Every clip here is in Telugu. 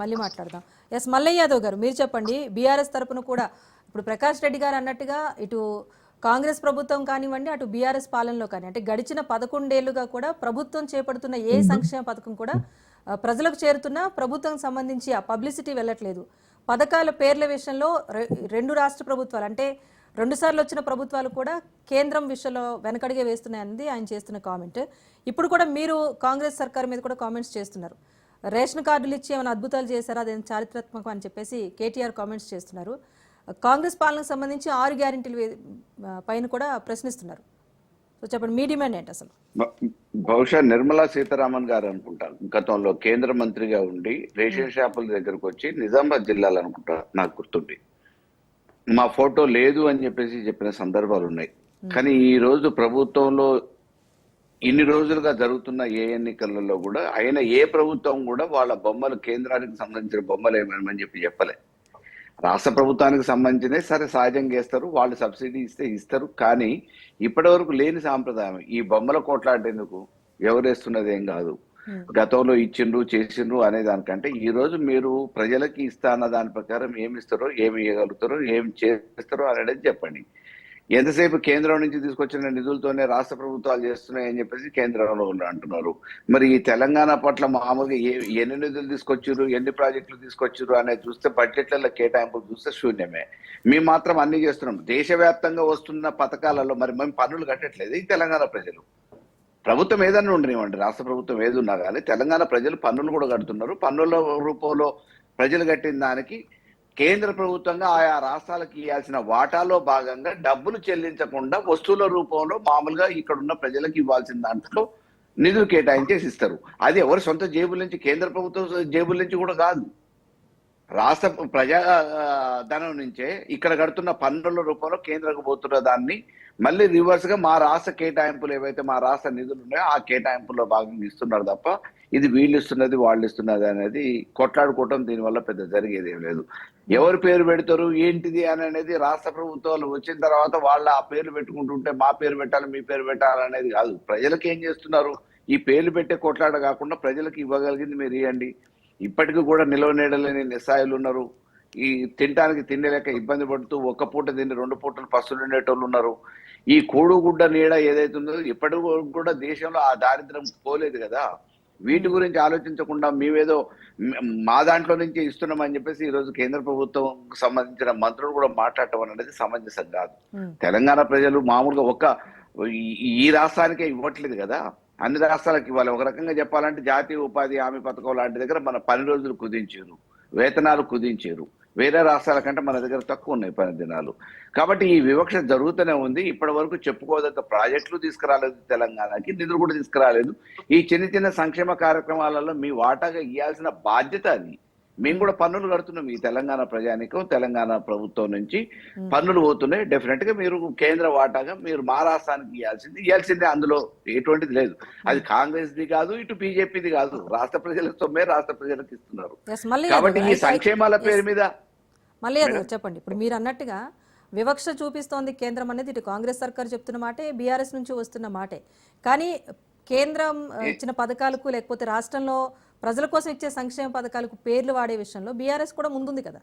మళ్ళీ మాట్లాడదాం. ఎస్ మల్లయ్య యాదవ్ గారు మీరు చెప్పండి. బీఆర్ఎస్ తరపున కూడా ఇప్పుడు ప్రకాష్ రెడ్డి గారు అన్నట్టుగా ఇటు కాంగ్రెస్ ప్రభుత్వం కానివ్వండి, అటు బీఆర్ఎస్ పాలనలో కానీ అంటే గడిచిన 11 ఏళ్లుగా కూడా ప్రభుత్వం చేపడుతున్న ఏ సంక్షేమ పథకం కూడా ప్రజలకు చేరుతున్న ప్రభుత్వం సంబంధించి ఆ పబ్లిసిటీ వెళ్ళట్లేదు. పథకాల పేర్ల విషయంలో రెండు రాష్ట్ర ప్రభుత్వాలు అంటే 2 సార్లు వచ్చిన ప్రభుత్వాలు కూడా కేంద్రం విషయంలో వెనకడిగే వేస్తున్నాయన్నది ఆయన చేస్తున్న కామెంట్. ఇప్పుడు కూడా మీరు కాంగ్రెస్ సర్కార్ మీద కూడా కామెంట్స్ చేస్తున్నారు. రేషన్ కార్డులు ఇచ్చి ఏమైనా అద్భుతాలు చేశారా, అదేం చారిత్రాత్మకం అని చెప్పేసి కేటీఆర్ కామెంట్స్ చేస్తున్నారు. కాంగ్రెస్ పాలనకు సంబంధించి 6 గ్యారెంటీలు పైన కూడా ప్రశ్నిస్తున్నారు. సో చెప్పండి, మీ డిమాండ్ ఏంటి అసలు? బహుశా నిర్మలా సీతారామన్ గారు అనుకుంటారు గతంలో కేంద్ర మంత్రిగా ఉండి రేషన్ షాపుల దగ్గరకు వచ్చి నిజామాబాద్ జిల్లాలో అనుకుంటా నాకు గుర్తుంది, మా ఫోటో లేదు అని చెప్పిన సందర్భాలు ఉన్నాయి. కానీ ఈ రోజు ప్రభుత్వంలో ఇన్ని రోజులుగా జరుగుతున్న ఏ ఎన్నికలలో కూడా ఆయన ఏ ప్రభుత్వం కూడా వాళ్ళ బొమ్మలు కేంద్రానికి సంబంధించిన బొమ్మలు ఏమని చెప్పలే. రాష్ట్ర ప్రభుత్వానికి సంబంధించినే సరే సహజంగా వేస్తారు, వాళ్ళు సబ్సిడీ ఇస్తే ఇస్తారు. కానీ ఇప్పటి వరకు లేని సాంప్రదాయం ఈ బొమ్మల కోట్లాడేందుకు ఎవరు వేస్తున్నది ఏం కాదు. గతంలో ఇచ్చిండ్రు చేసిండ్రు అనే దానికంటే ఈ రోజు మీరు ప్రజలకి ఇస్తా అన్న దాని ప్రకారం ఏమి ఇస్తారో, ఏమి ఇవ్వగలుగుతారో, ఏమి చేస్తారో అనేది చెప్పండి. ఎంతసేపు కేంద్రం నుంచి తీసుకొచ్చిన నిధులతోనే రాష్ట్ర ప్రభుత్వాలు చేస్తున్నాయని చెప్పేసి కేంద్రంలో అంటున్నారు. మరి ఈ తెలంగాణ పట్ల మామూలుగా ఎన్ని నిధులు తీసుకొచ్చారు, ఎన్ని ప్రాజెక్టులు తీసుకొచ్చారు అనేది చూస్తే బడ్జెట్లలో కేటాయింపులు చూస్తే శూన్యమే. మేము మాత్రం అన్ని చేస్తున్నాం. దేశవ్యాప్తంగా వస్తున్న పథకాలలో మరి మేము పన్నులు కట్టట్లేదు. ఈ తెలంగాణ ప్రజలు ప్రభుత్వం ఏదన్నా ఉండనివ్వండి, రాష్ట్ర ప్రభుత్వం ఏది ఉన్నా కానీ తెలంగాణ ప్రజలు పన్నులు కూడా కడుతున్నారు. పన్నుల రూపంలో ప్రజలు కట్టిన దానికి కేంద్ర ప్రభుత్వంగా ఆయా రాష్ట్రాలకు ఇవ్వాల్సిన వాటాలో భాగంగా డబ్బులు చెల్లించకుండా వస్తువుల రూపంలో మామూలుగా ఇక్కడ ఉన్న ప్రజలకు ఇవ్వాల్సిన దాంట్లో నిధులు కేటాయించేసి ఇస్తారు. అది ఎవరి సొంత జేబుల నుంచి, కేంద్ర ప్రభుత్వం జేబుల నుంచి కూడా కాదు, రాష్ట్ర ప్రజా ధనం నుంచే ఇక్కడ కడుతున్న పన్నుల రూపంలో కేంద్రకు పోతున్న దాన్ని మళ్ళీ రివర్స్ గా మా రాష్ట్ర కేటాయింపులు ఏవైతే మా రాష్ట్ర నిధులు ఉన్నాయో ఆ కేటాయింపుల్లో భాగంగా ఇస్తున్నారు తప్ప ఇది వీళ్ళు ఇస్తున్నది వాళ్ళు ఇస్తున్నది అనేది కొట్లాడుకోవటం దీనివల్ల పెద్ద జరిగేది ఏం లేదు. ఎవరు పేరు పెడతారు ఏంటిది అని అనేది రాష్ట్ర ప్రభుత్వాలు వచ్చిన తర్వాత వాళ్ళ ఆ పేర్లు పెట్టుకుంటుంటే మా పేరు పెట్టాలి మీ పేరు పెట్టాలి అనేది కాదు. ప్రజలకు ఏం చేస్తున్నారు, ఈ పేర్లు పెట్టే కొట్లాడ కాకుండా ప్రజలకు ఇవ్వగలిగింది మీరు ఇవ్వండి. ఇప్పటికీ కూడా నిలవనేడలేని నిస్సాయులు ఉన్నారు. ఈ తినడానికి తిండిలేక ఇబ్బంది పడుతూ ఒక్క పూట తిని 2 పూటలు పస్తులు ఉండేటోళ్ళు ఉన్నారు. ఈ కూడుగుడ్డ నీడ ఏదైతే ఉందో ఇప్పటి కూడా దేశంలో ఆ దారిద్ర్యం పోలేదు కదా. వీటి గురించి ఆలోచించకుండా మేమేదో మా దాంట్లో నుంచి ఇస్తున్నామని చెప్పేసి ఈ రోజు కేంద్ర ప్రభుత్వం సంబంధించిన మంత్రులు కూడా మాట్లాడటం అనేది సమంజసం కాదు. తెలంగాణ ప్రజలు మామూలుగా ఈ రాష్ట్రానికే ఇవ్వట్లేదు కదా, అన్ని రాష్ట్రాలకు ఇవ్వాలి. ఒక రకంగా చెప్పాలంటే జాతీయ ఉపాధి హామీ పథకం లాంటి దగ్గర మన 10 రోజులు కుదించారు, వేతనాలు కుదించారు. వేరే రాష్ట్రాల కంటే మన దగ్గర తక్కువ ఉన్నాయి 10 దినాలు. కాబట్టి ఈ వివక్ష జరుగుతూనే ఉంది. ఇప్పటి వరకు చెప్పుకోదగ్గ ప్రాజెక్టులు తీసుకురాలేదు, తెలంగాణకి నిధులు కూడా తీసుకురాలేదు. ఈ చిన్న చిన్న సంక్షేమ కార్యక్రమాలలో మీ వాటాగా ఇవ్వాల్సిన బాధ్యత అది. మేము కూడా పన్నులు కడుతున్నాం. ఈ తెలంగాణ ప్రజానికం తెలంగాణ ప్రభుత్వం నుంచి పన్నులు పోతున్నాయి. డెఫినెట్ గా మీరు కేంద్ర వాటాగా మీరు మా రాష్ట్రానికి ఇవ్వాల్సిందే, అందులో ఎటువంటిది లేదు. అది కాంగ్రెస్ ది కాదు, ఇటు బీజేపీది కాదు, రాష్ట్ర ప్రజల సొమ్మే రాష్ట్ర ప్రజలకు ఇస్తున్నారు. కాబట్టి ఈ సంక్షేమాల పేరు మీద మళ్ళీ చెప్పండి. ఇప్పుడు మీరు అన్నట్టుగా వివక్ష చూపిస్తోంది కేంద్రం అనేది ఇటు కాంగ్రెస్ సర్కార్ చెప్తున్న మాటే, బీఆర్ఎస్ నుంచి వస్తున్న మాటే. కానీ కేంద్రం ఇచ్చిన పథకాలకు లేకపోతే రాష్ట్రంలో ప్రజల కోసం ఇచ్చే సంక్షేమ పథకాలకు పేర్లు వాడే విషయంలో బీఆర్ఎస్ కూడా ముందుంది కదా.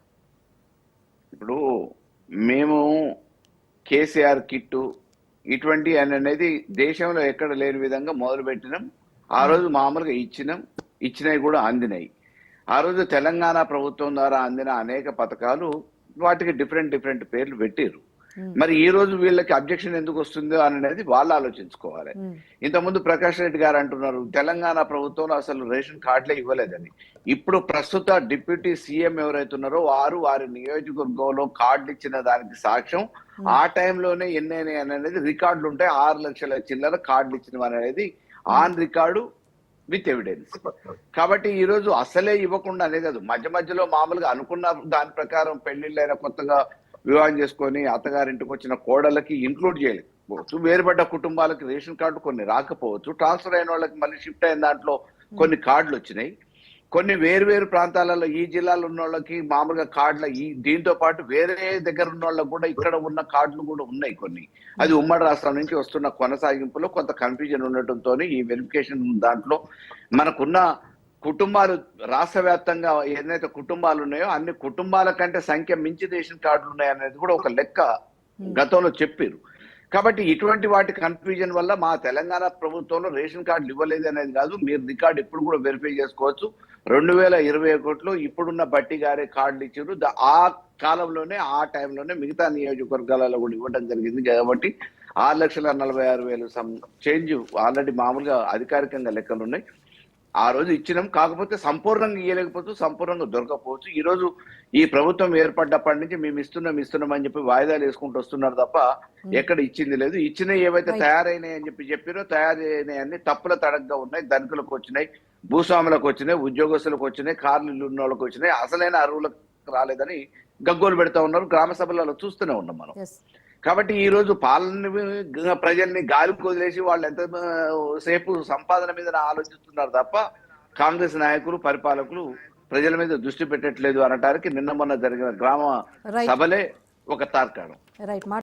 ఇప్పుడు మేము కేసీఆర్ కిట్టు ఇటువంటి అనేది దేశంలో ఎక్కడ లేని విధంగా మొదలు పెట్టినాం. ఆ రోజు మామూలుగా ఇచ్చినవి కూడా అందినాయి. ఆ రోజు తెలంగాణ ప్రభుత్వం ద్వారా అందిన అనేక పథకాలు వాటికి డిఫరెంట్ పేర్లు పెట్టారు. మరి ఈ రోజు వీళ్ళకి అబ్జెక్షన్ ఎందుకు వస్తుందో అనేది వాళ్ళు ఆలోచించుకోవాలి. ఇంతకుముందు ప్రకాష్ రెడ్డి గారు అంటున్నారు తెలంగాణ ప్రభుత్వంలో అసలు రేషన్ కార్డులే ఇవ్వలేదని. ఇప్పుడు ప్రస్తుత డిప్యూటీ సీఎం ఎవరైతే ఉన్నారో వారి నియోజకవర్గంలో కార్డులు ఇచ్చిన దానికి సాక్ష్యం ఆ టైంలోనే ఎన్నైనా అనేది రికార్డులు ఉంటాయి. 6 లక్షల చిల్లర కార్డులు ఇచ్చిన అనేది ఆన్ రికార్డు విత్ ఎవిడెన్స్. కాబట్టి ఈ రోజు అసలే ఇవ్వకుండా అనే కాదు, మధ్యలో మామూలుగా అనుకున్న దాని ప్రకారం పెళ్లిళ్ళైన కొత్తగా వివాహం చేసుకొని అత్తగారింటికి వచ్చిన కోడలకి ఇంక్లూడ్ చేయలేకపోవచ్చు. వేరుపడ్డ కుటుంబాలకి రేషన్ కార్డు కొన్ని రాకపోవచ్చు. ట్రాన్స్ఫర్ అయిన వాళ్ళకి మళ్ళీ షిఫ్ట్ అయిన దాంట్లో కొన్ని కార్డులు వచ్చినాయి. కొన్ని వేరు ప్రాంతాలలో ఈ జిల్లాలో ఉన్న వాళ్ళకి మామూలుగా కార్డుల దీంతో పాటు వేరే దగ్గర ఉన్న వాళ్ళకి కూడా ఇక్కడ ఉన్న కార్డులు కూడా ఉన్నాయి కొన్ని. అది ఉమ్మడి రాష్ట్రం నుంచి వస్తున్న కొనసాగింపులో కొంత కన్ఫ్యూజన్ ఉండటంతో ఈ వెరిఫికేషన్ దాంట్లో మనకున్న కుటుంబాలు రాష్ట్ర వ్యాప్తంగా ఏదైతే కుటుంబాలు ఉన్నాయో అన్ని కుటుంబాల కంటే సంఖ్య మించి రేషన్ కార్డులు ఉన్నాయి అనేది కూడా ఒక లెక్క గతంలో చెప్పారు. కాబట్టి ఇటువంటి వాటి కన్ఫ్యూజన్ వల్ల మా తెలంగాణ ప్రభుత్వంలో రేషన్ కార్డులు ఇవ్వలేదు అనేది కాదు, మీరు రికార్డు ఇప్పుడు కూడా వెరిఫై చేసుకోవచ్చు. 2021లో ఇప్పుడున్న బట్టి గారే కార్డులు ఇచ్చారు. ఆ కాలంలోనే ఆ టైంలోనే మిగతా నియోజకవర్గాలలో కూడా ఇవ్వడం జరిగింది. కాబట్టి 6,46,000 చేంజ్ ఆల్రెడీ మామూలుగా అధికారికంగా లెక్కలు ఉన్నాయి. ఆ రోజు ఇచ్చినాం, కాకపోతే సంపూర్ణంగా ఇవ్వలేకపోవచ్చు, సంపూర్ణంగా దొరకపోవచ్చు. ఈ రోజు ఈ ప్రభుత్వం ఏర్పడ్డప్పటి నుంచి మేము ఇస్తున్నాం అని చెప్పి వాయిదాలు వేసుకుంటూ వస్తున్నారు తప్ప ఎక్కడ ఇచ్చింది లేదు. ఇచ్చిన ఏవైతే తయారైనాయి అని చెప్పారో తయారైనాయన్ని తప్పుల తడగ్గా ఉన్నాయి. ధనికులకు వచ్చినాయి, భూస్వాములకు వచ్చినాయి, ఉద్యోగస్తులకు వచ్చినాయి, కార్లు ఉన్న వాళ్ళకి వచ్చినాయి, అసలైన అరువులకు రాలేదని గగ్గోలు పెడతా ఉన్నారు. గ్రామ సభలలో చూస్తూనే ఉన్నాం మనం. కాబట్టి ఈ రోజు పాలన ప్రజల్ని గాలికి వదిలేసి వాళ్ళు ఎంత సేపు సంపాదన మీద ఆలోచిస్తున్నారు తప్ప కాంగ్రెస్ నాయకులు పరిపాలకులు ప్రజల మీద దృష్టి పెట్టట్లేదు అనటానికి నిన్న మొన్న జరిగిన గ్రామ సభలే ఒక తార్కాణం. రైట్.